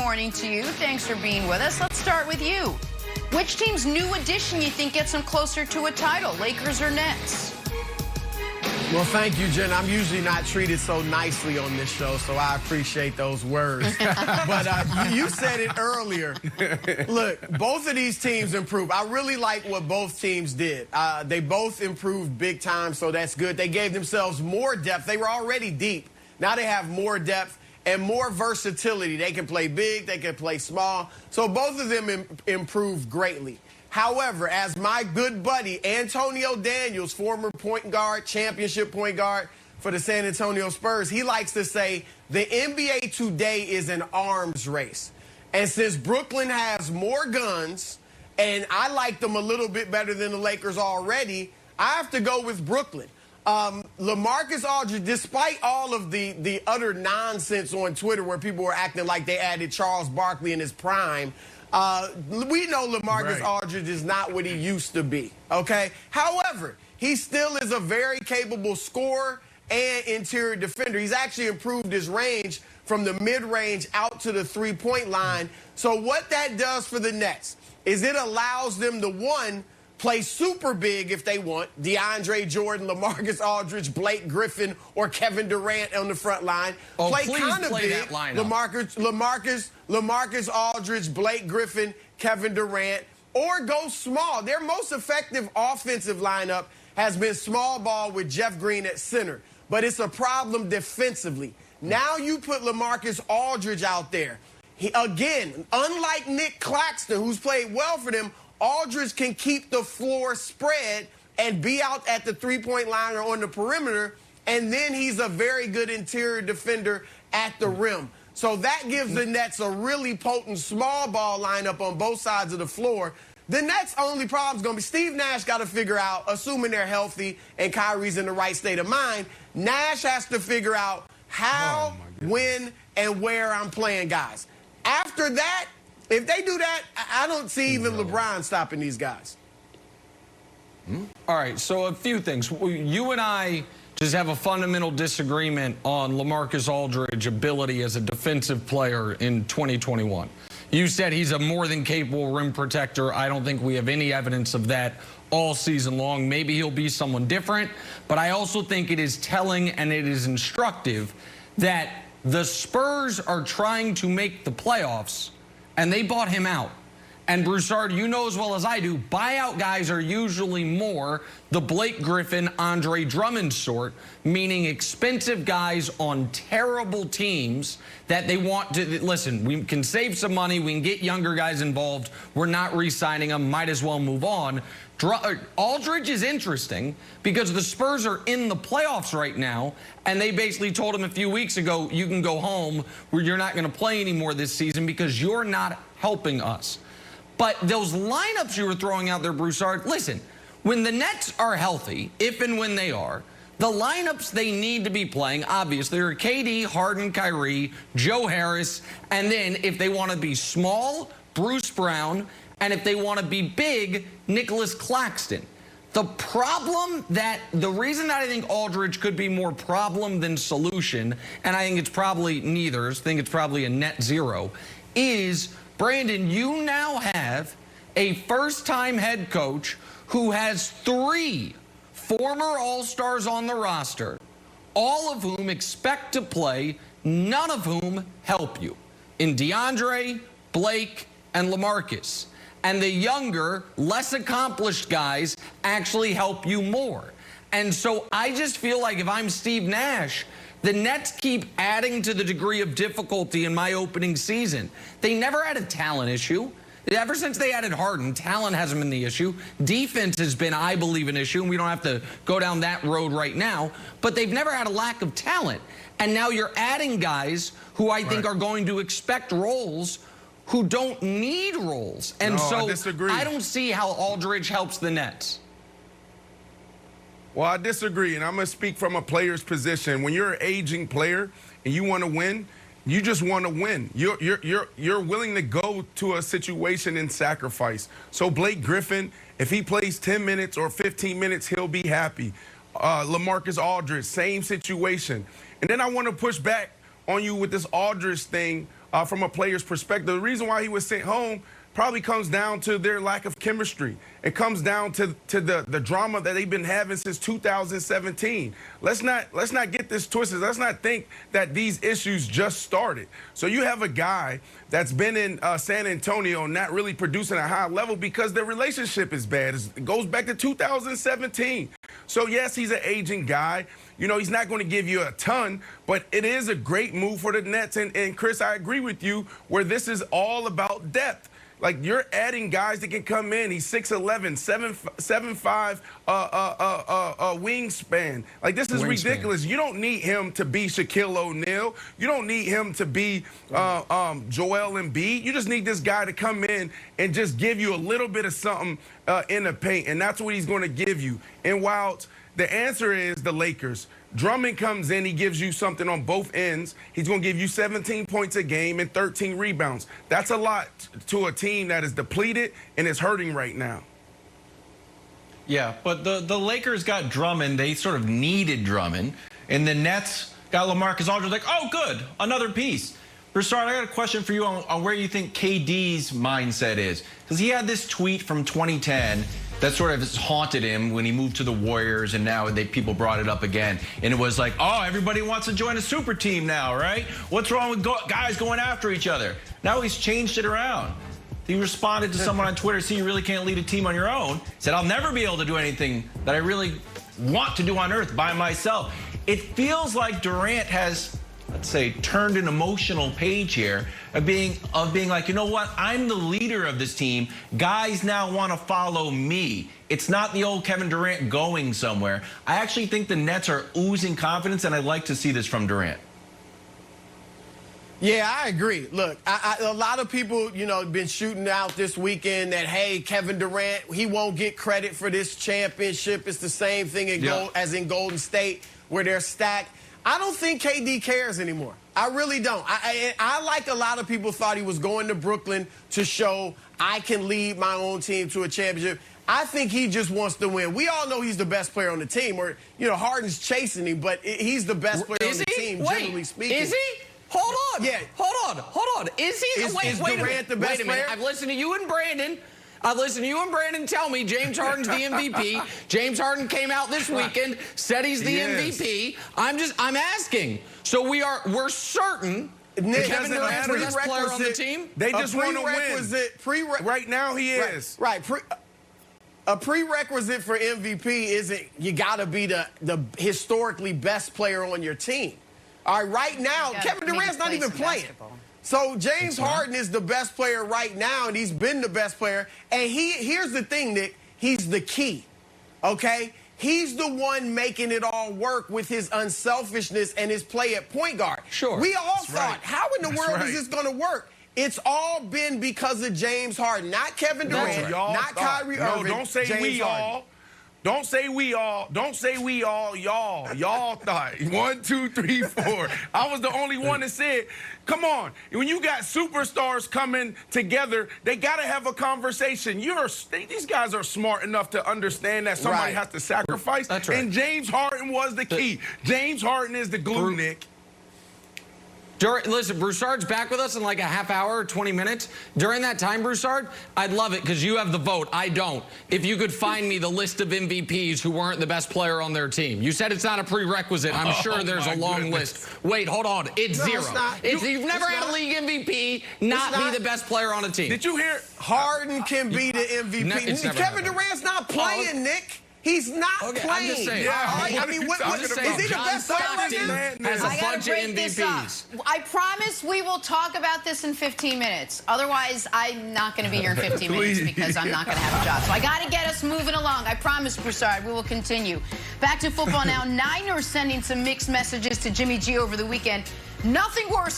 morning to you. Thanks for being with us. Let's start with you. Which team's new addition you think gets them closer to a title, Lakers or Nets? Well, thank you, Jen. I'm usually not treated so nicely on this show, so I appreciate those words. But you said it earlier. Look, both of these teams improved. I really like what both teams did. They both improved big time, so that's good. They gave themselves more depth. They were already deep. Now they have more depth and more versatility. They can play big, they can play small. So both of them improved greatly. However, as my good buddy Antonio Daniels, former point guard, championship point guard for the San Antonio Spurs, he likes to say the NBA today is an arms race. And since Brooklyn has more guns, and I like them a little bit better than the Lakers already, I have to go with Brooklyn. LaMarcus Aldridge, despite all of the utter nonsense on Twitter where people were acting like they added Charles Barkley in his prime, we know LaMarcus Aldridge is not what he used to be, okay? However, he still is a very capable scorer and interior defender. He's actually improved his range from the mid-range out to the three-point line. So what that does for the Nets is it allows them to, one, play super big if they want. DeAndre Jordan, LaMarcus Aldridge, Blake Griffin, or Kevin Durant on the front line. Play kind of big. LaMarcus Aldridge, Blake Griffin, Kevin Durant, or go small. Their most effective offensive lineup has been small ball with Jeff Green at center, but it's a problem defensively. Now you put LaMarcus Aldridge out there. Again, unlike Nick Claxton, who's played well for them, Aldridge can keep the floor spread and be out at the three-point line or on the perimeter, and then he's a very good interior defender at the rim. So that gives the Nets a really potent small ball lineup on both sides of the floor. The Nets' only problem is going to be Steve Nash got to figure out, assuming they're healthy and Kyrie's in the right state of mind, Nash has to figure out how, when, and where I'm playing guys. After that, if they do that, I don't see even LeBron stopping these guys. All right, so a few things. You and I just have a fundamental disagreement on LaMarcus Aldridge's ability as a defensive player in 2021. You said he's a more than capable rim protector. I don't think we have any evidence of that all season long. Maybe he'll be someone different, but I also think it is telling and it is instructive that the Spurs are trying to make the playoffs, and they bought him out. And Broussard, you know as well as I do, buyout guys are usually more the Blake Griffin, Andre Drummond sort, meaning expensive guys on terrible teams that they want to, listen, we can save some money, we can get younger guys involved, we're not re-signing them, might as well move on. Aldridge is interesting because the Spurs are in the playoffs right now, and they basically told him a few weeks ago, you can go home, where you're not going to play anymore this season because you're not helping us. But those lineups you were throwing out there, Broussard, listen, when the Nets are healthy, if and when they are, the lineups they need to be playing, obviously, are KD, Harden, Kyrie, Joe Harris, and then if they want to be small, Bruce Brown, and if they want to be big, Nicholas Claxton. The reason that I think Aldridge could be more problem than solution, and I think it's probably neither, I think it's probably a net zero, is, Brandon, you now have a first-time head coach who has 3 former All-Stars on the roster, all of whom expect to play, none of whom help you, in DeAndre, Blake, and LaMarcus. And the younger, less accomplished guys actually help you more. And so I just feel like if I'm Steve Nash, the Nets keep adding to the degree of difficulty in my opening season. They never had a talent issue. Ever since they added Harden, talent hasn't been the issue. Defense has been, I believe, an issue, and we don't have to go down that road right now. But they've never had a lack of talent. And now you're adding guys who I think are going to expect roles who don't need roles. And I don't see how Aldridge helps the Nets. Well, I disagree, and I'm going to speak from a player's position. When you're an aging player and you want to win, you just want to win. You're willing to go to a situation and sacrifice. So Blake Griffin, if he plays 10 minutes or 15 minutes, he'll be happy. LaMarcus Aldridge, same situation. And then I want to push back on you with this Aldridge thing from a player's perspective. The reason why he was sent home probably comes down to their lack of chemistry. It comes down to the drama that they've been having since 2017. Let's not get this twisted. Let's not think that these issues just started. So you have a guy that's been in San Antonio not really producing at a high level because their relationship is bad. It goes back to 2017. So yes, he's an aging guy. You know, he's not going to give you a ton, but it is a great move for the Nets. And Chris, I agree with you where this is all about depth. Like, you're adding guys that can come in. He's 6'11", 7'5", wingspan. Like, this is ridiculous. You don't need him to be Shaquille O'Neal. You don't need him to be Joel Embiid. You just need this guy to come in and just give you a little bit of something in the paint, and that's what he's going to give you. And while the answer is the Lakers, Drummond comes in, he gives you something on both ends. He's going to give you 17 points a game and 13 rebounds. That's a lot to a team that is depleted and is hurting right now. Yeah, but the Lakers got Drummond. They sort of needed Drummond. And the Nets got LaMarcus Aldridge. Like, oh, good, another piece. Broussard, I got a question for you on where you think KD's mindset is. Because he had this tweet from 2010 that sort of has haunted him when he moved to the Warriors, and now people brought it up again. And it was like, oh, everybody wants to join a super team now, right? What's wrong with guys going after each other? Now he's changed it around. He responded to someone on Twitter, see, you really can't lead a team on your own. Said, I'll never be able to do anything that I really want to do on earth by myself. It feels like Durant has, let's say, turned an emotional page here of being like, you know what? I'm the leader of this team. Guys now want to follow me. It's not the old Kevin Durant going somewhere. I actually think the Nets are oozing confidence, and I'd like to see this from Durant. Yeah, I agree. Look, a lot of people, you know, been shooting out this weekend that, hey, Kevin Durant, he won't get credit for this championship. It's the same thing as in Golden State where they're stacked. I don't think KD cares anymore. I really don't. I like a lot of people thought he was going to Brooklyn to show I can lead my own team to a championship. I think he just wants to win. We all know he's the best player on the team. Or, you know, Harden's chasing him, but he's the best player on the team, generally speaking. Is he? Hold on. Yeah. Hold on. Is he? Is Durant the best player? I've listened to you and Brandon. Tell me James Harden's the MVP. James Harden came out this weekend, said he's the MVP. I'm asking. So we're certain Kevin Durant's the best player on the team? They just want to win. Right now he is. Right. A prerequisite for MVP isn't you got to be the historically best player on your team. All right now, Kevin Durant's not even playing. So James Harden is the best player right now, and he's been the best player. And here's the thing, Nick, he's the key, okay? He's the one making it all work with his unselfishness and his play at point guard. Sure. We all thought, how in the world is this going to work? It's all been because of James Harden, not Kevin Durant, not Kyrie Irving. No, don't say James we Harden. all. Don't say we all. Don't say we all. Y'all thought. 1, 2, 3, 4. I was the only one that said, come on. When you got superstars coming together, they got to have a conversation. These guys are smart enough to understand that somebody has to sacrifice. That's right. And James Harden was the key. James Harden is the glue, Nick. Listen, Broussard's back with us in like a half hour or 20 minutes. During that time, Broussard, I'd love it because you have the vote. I don't. If you could find me the list of MVPs who weren't the best player on their team. You said it's not a prerequisite. I'm sure there's a long list. Wait, hold on. It's zero. You've never had a league MVP not be the best player on a team. Did you hear? Harden can be the MVP. Kevin Durant's not playing, Nick. He's not playing. I'm just saying. I mean, is he the best player right now? Has a bunch of MVPs. I promise we will talk about this in 15 minutes. Otherwise, I'm not going to be here in 15 minutes because I'm not going to have a job. So I got to get us moving along. I promise, Broussard, we will continue. Back to football now. Niners sending some mixed messages to Jimmy G over the weekend. Nothing worse